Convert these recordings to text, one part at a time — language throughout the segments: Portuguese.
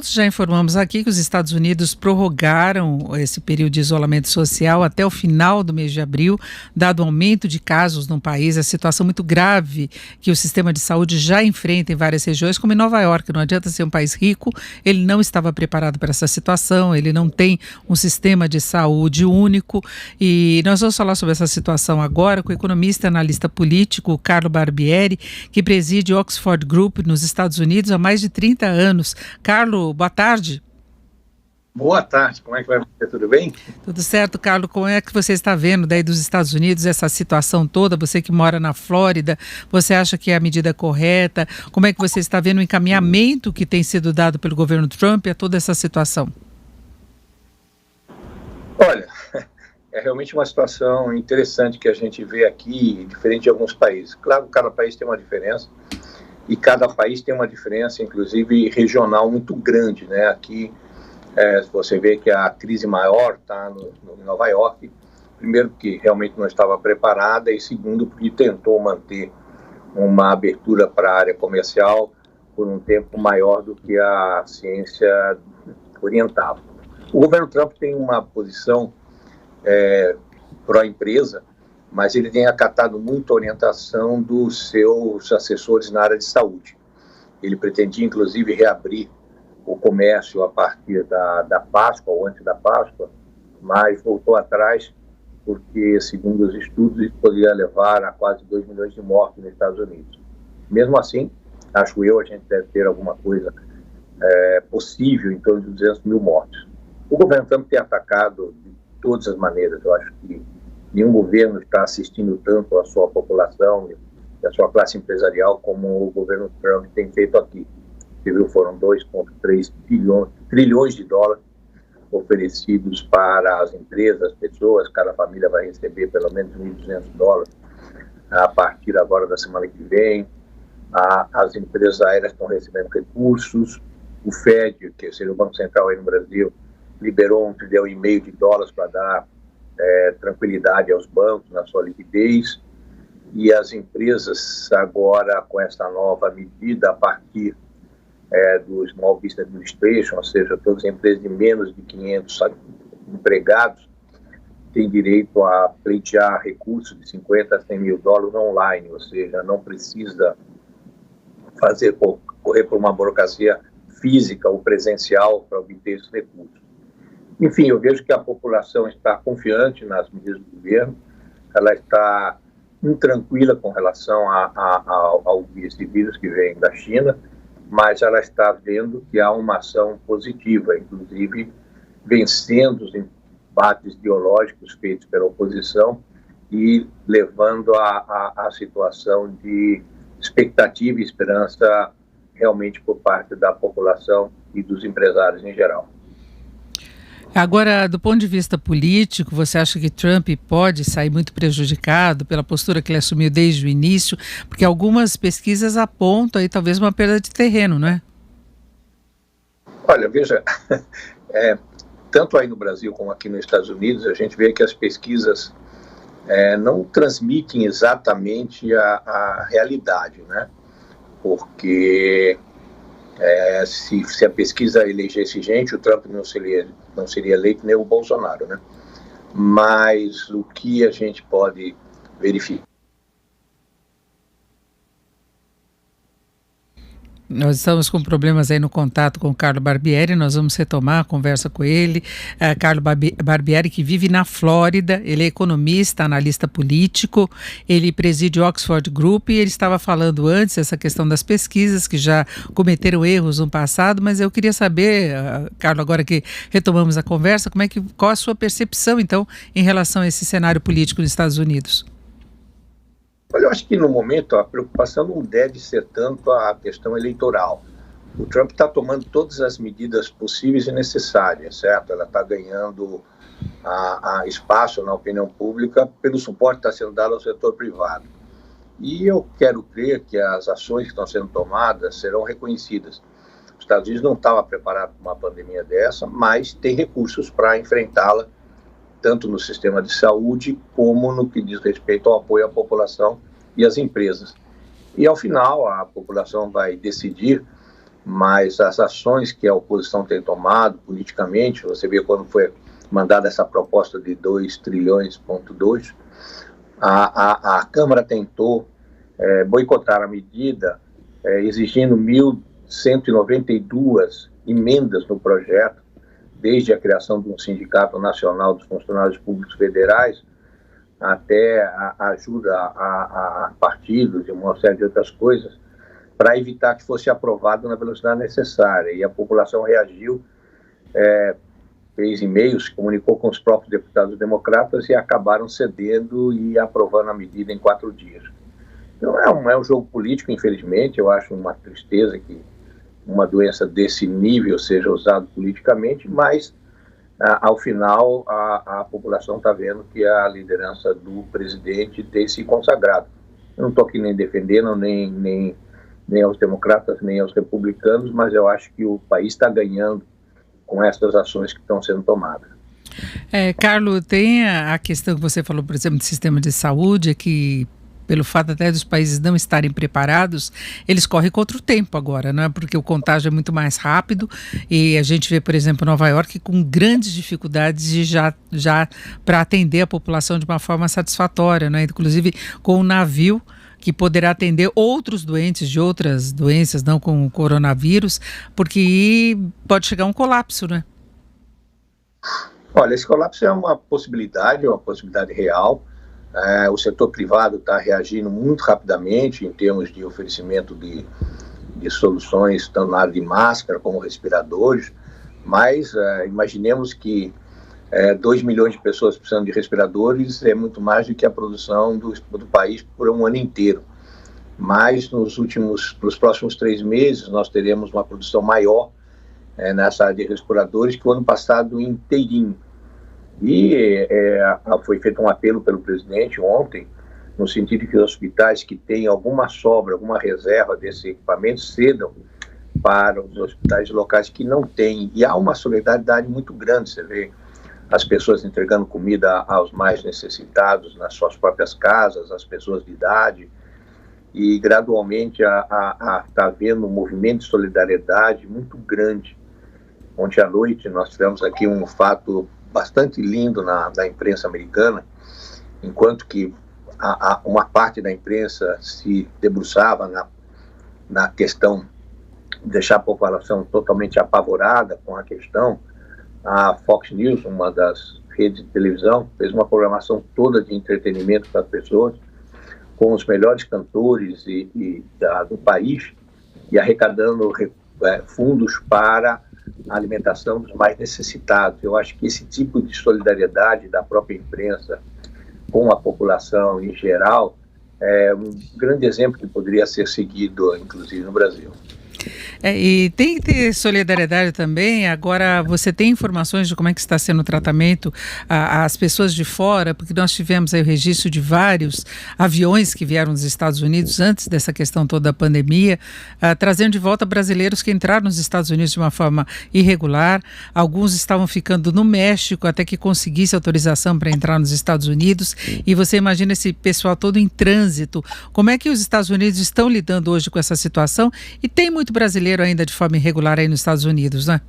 Já informamos aqui que os Estados Unidos prorrogaram esse período de isolamento social até o final do mês de abril, dado o aumento de casos no país, a situação muito grave que o sistema de saúde já enfrenta em várias regiões, como em Nova York. Não adianta ser um país rico, ele não estava preparado para essa situação, ele não tem um sistema de saúde único. E nós vamos falar sobre essa situação agora com o economista e analista político Carlo Barbieri, que preside o Oxford Group nos Estados Unidos há mais de 30 anos. Carlo, boa tarde. Boa tarde, como é que vai você? Tudo bem? Tudo certo, Carlo. Como é que você está vendo daí dos Estados Unidos essa situação toda? Você que mora na Flórida, você acha que é a medida correta? Como é que você está vendo o encaminhamento que tem sido dado pelo governo Trump a toda essa situação? Olha, é realmente uma situação interessante que a gente vê aqui, diferente de alguns países. Claro que cada país tem uma diferença, e cada país tem uma diferença, inclusive regional, muito grande, né? Aqui, você vê que a crise maior está em Nova York, primeiro porque realmente não estava preparada, e segundo porque tentou manter uma abertura para a área comercial por um tempo maior do que a ciência orientava. O governo Trump tem uma posição pró-empresa, mas ele tem acatado muito a orientação dos seus assessores na área de saúde. Ele pretendia, inclusive, reabrir o comércio a partir da Páscoa, ou antes da Páscoa, mas voltou atrás porque, segundo os estudos, isso poderia levar a quase 2 milhões de mortes nos Estados Unidos. Mesmo assim, acho eu, a gente deve ter alguma coisa possível em torno de 200 mil mortes. O governo Trump tem atacado de todas as maneiras. Eu acho que nenhum governo está assistindo tanto a sua população e a sua classe empresarial como o governo Trump tem feito aqui. Você viu, foram 2,3 trilhões de dólares oferecidos para as empresas, as pessoas. Cada família vai receber pelo menos $1.200 a partir agora da semana que vem. As empresas aéreas estão recebendo recursos. O Fed, que seria o Banco Central aí no Brasil, liberou $1,5 trilhão para dar tranquilidade aos bancos na sua liquidez, e as empresas agora com essa nova medida a partir do Small Business Administration, ou seja, todas as empresas de menos de 500 empregados têm direito a pleitear recursos de $50 a $100 mil online, ou seja, não precisa correr por uma burocracia física ou presencial para obter esses recursos. Enfim, eu vejo que a população está confiante nas medidas do governo, ela está intranquila com relação ao esse vírus que vem da China, mas ela está vendo que há uma ação positiva, inclusive vencendo os embates ideológicos feitos pela oposição e levando a situação de expectativa e esperança realmente por parte da população e dos empresários em geral. Agora, do ponto de vista político, você acha que Trump pode sair muito prejudicado pela postura que ele assumiu desde o início? Porque algumas pesquisas apontam aí talvez uma perda de terreno, não é? Olha, veja, tanto aí no Brasil como aqui nos Estados Unidos, a gente vê que as pesquisas não transmitem exatamente a realidade, né? Porque se a pesquisa elegesse gente, o Trump não seria eleito, nem o Bolsonaro, né? Mas o que a gente pode verificar? Nós estamos com problemas aí no contato com o Carlo Barbieri, nós vamos retomar a conversa com ele. Carlo Barbieri, que vive na Flórida, ele é economista, analista político, ele preside o Oxford Group e ele estava falando antes essa questão das pesquisas que já cometeram erros no passado, mas eu queria saber, Carlo, agora que retomamos a conversa, qual a sua percepção, então, em relação a esse cenário político nos Estados Unidos? Olha, eu acho que no momento a preocupação não deve ser tanto a questão eleitoral. O Trump está tomando todas as medidas possíveis e necessárias, certo? Ela está ganhando espaço na opinião pública pelo suporte que está sendo dado ao setor privado. E eu quero crer que as ações que estão sendo tomadas serão reconhecidas. Os Estados Unidos não estavam preparados para uma pandemia dessa, mas tem recursos para enfrentá-la, tanto no sistema de saúde como no que diz respeito ao apoio à população e às empresas. E, ao final, a população vai decidir, mas as ações que a oposição tem tomado politicamente, você vê quando foi mandada essa proposta de 2 trilhões, a Câmara tentou boicotar a medida, exigindo 1.192 emendas no projeto, desde a criação de um Sindicato Nacional dos Funcionários Públicos Federais, até a ajuda a partidos e uma série de outras coisas, para evitar que fosse aprovado na velocidade necessária. E a população reagiu, fez e-mails, se comunicou com os próprios deputados democratas e acabaram cedendo e aprovando a medida em 4 dias. Então é um jogo político, infelizmente. Eu acho uma tristeza que uma doença desse nível seja usada politicamente, mas ao final a população está vendo que a liderança do presidente tem se consagrado. Eu não estou aqui nem defendendo, nem aos democratas, nem aos republicanos, mas eu acho que o país está ganhando com essas ações que estão sendo tomadas. Carlos, tem a questão que você falou, por exemplo, do sistema de saúde, que pelo fato até dos países não estarem preparados, eles correm contra o tempo agora, não é? Porque o contágio é muito mais rápido e a gente vê, por exemplo, Nova York com grandes dificuldades de já para atender a população de uma forma satisfatória, não é? Inclusive com um navio que poderá atender outros doentes de outras doenças, não com o coronavírus, porque pode chegar um colapso, né? Olha, esse colapso é uma possibilidade real. O setor privado está reagindo muito rapidamente em termos de oferecimento de soluções, tanto na área de máscara como respiradores, mas imaginemos que 2 milhões de pessoas precisando de respiradores é muito mais do que a produção do país por um ano inteiro. Mas nos próximos 3 meses nós teremos uma produção maior nessa área de respiradores que o ano passado inteirinho. E foi feito um apelo pelo presidente ontem, no sentido que os hospitais que têm alguma sobra, alguma reserva desse equipamento cedam para os hospitais locais que não têm. E há uma solidariedade muito grande, você vê as pessoas entregando comida aos mais necessitados nas suas próprias casas, as pessoas de idade, e gradualmente está havendo um movimento de solidariedade muito grande. Ontem à noite nós tivemos aqui um fato bastante lindo na imprensa americana, enquanto que uma parte da imprensa se debruçava na questão de deixar a população totalmente apavorada com a questão. A Fox News, uma das redes de televisão, fez uma programação toda de entretenimento para as pessoas, com os melhores cantores do país, e arrecadando fundos para a alimentação dos mais necessitados. Eu acho que esse tipo de solidariedade da própria imprensa com a população em geral é um grande exemplo que poderia ser seguido, inclusive, no Brasil. E tem que ter solidariedade também. Agora, você tem informações de como é que está sendo o tratamento às pessoas de fora? Porque nós tivemos aí o registro de vários aviões que vieram dos Estados Unidos antes dessa questão toda da pandemia, trazendo de volta brasileiros que entraram nos Estados Unidos de uma forma irregular. Alguns estavam ficando no México até que conseguisse autorização para entrar nos Estados Unidos. E você imagina esse pessoal todo em trânsito. Como é que os Estados Unidos estão lidando hoje com essa situação? E tem muito brasileiro ainda de forma irregular aí nos Estados Unidos, né?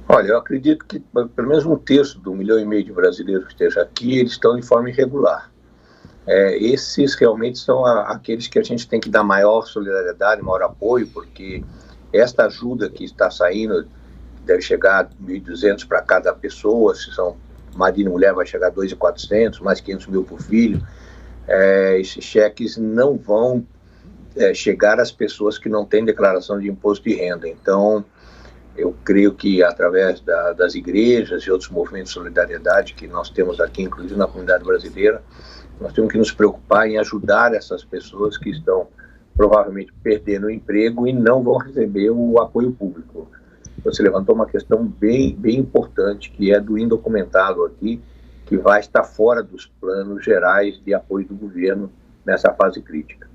Olha, eu acredito que pelo menos 1/3 do 1,5 milhão de brasileiros que esteja aqui, eles estão de forma irregular. Esses realmente são aqueles que a gente tem que dar maior solidariedade, maior apoio, porque esta ajuda que está saindo deve chegar a 1.200 para cada pessoa, se são marido e mulher vai chegar a 2.400, mais 500 mil por filho. Esses cheques não vão chegar às pessoas que não têm declaração de imposto de renda. Então, eu creio que através das igrejas e outros movimentos de solidariedade que nós temos aqui, inclusive na comunidade brasileira, nós temos que nos preocupar em ajudar essas pessoas que estão provavelmente perdendo o emprego e não vão receber o apoio público. Você levantou uma questão bem importante, que é do indocumentado aqui, que vai estar fora dos planos gerais de apoio do governo nessa fase crítica.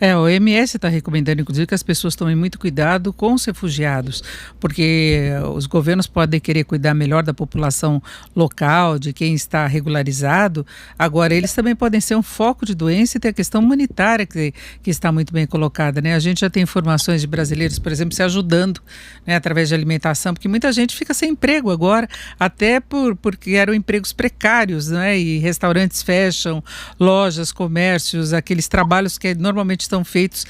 A OMS está recomendando, inclusive, que as pessoas tomem muito cuidado com os refugiados, porque os governos podem querer cuidar melhor da população local, de quem está regularizado, agora eles também podem ser um foco de doença e ter a questão humanitária que está muito bem colocada, né? A gente já tem informações de brasileiros, por exemplo, se ajudando, né, através de alimentação, porque muita gente fica sem emprego agora, até porque eram empregos precários, né? E restaurantes fecham, lojas, comércios, aqueles trabalhos que normalmente estão feitos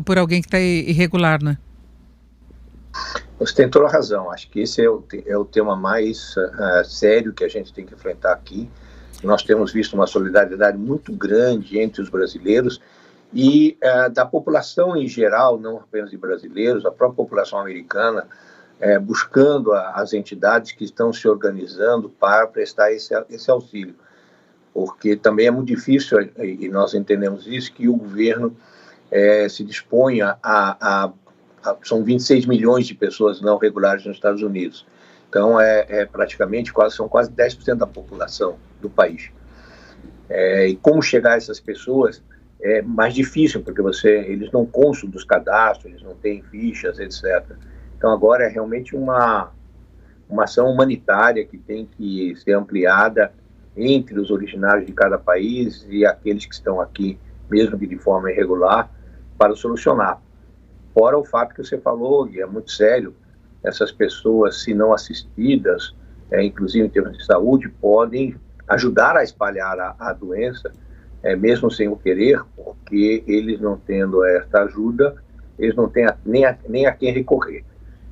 por alguém que está irregular, né? Você tem toda a razão. Acho que esse é o tema mais sério que a gente tem que enfrentar aqui. Nós temos visto uma solidariedade muito grande entre os brasileiros e da população em geral, não apenas de brasileiros, a própria população americana, buscando as entidades que estão se organizando para prestar esse auxílio. Porque também é muito difícil, e nós entendemos isso, que o governo se disponha são 26 milhões de pessoas não regulares nos Estados Unidos. Então, são quase 10% da população do país. E como chegar a essas pessoas é mais difícil, porque eles não constam dos cadastros, eles não têm fichas, etc. Então, agora é realmente uma ação humanitária que tem que ser ampliada entre os originários de cada país e aqueles que estão aqui, mesmo que de forma irregular, para solucionar. Fora o fato que você falou, e é muito sério, essas pessoas, se não assistidas, inclusive em termos de saúde, podem ajudar a espalhar a doença, mesmo sem o querer, porque eles não tendo esta ajuda, eles não têm nem a quem recorrer.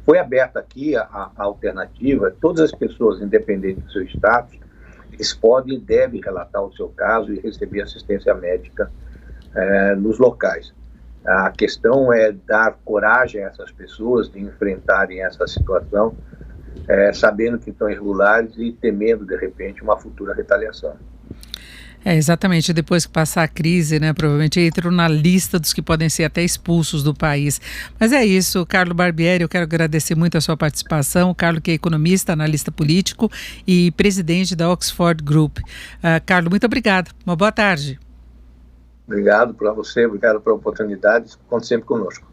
Foi aberta aqui a alternativa, todas as pessoas, independente do seu status, eles podem e devem relatar o seu caso e receber assistência médica nos locais. A questão é dar coragem a essas pessoas de enfrentarem essa situação, sabendo que estão irregulares e temendo, de repente, uma futura retaliação. Exatamente, depois que passar a crise, né, provavelmente entram na lista dos que podem ser até expulsos do país. Mas é isso, Carlo Barbieri, eu quero agradecer muito a sua participação. O Carlo, que é economista, analista político e presidente da Oxford Group. Carlo, muito obrigado, uma boa tarde. Obrigado para você, obrigado pela oportunidade, conte sempre conosco.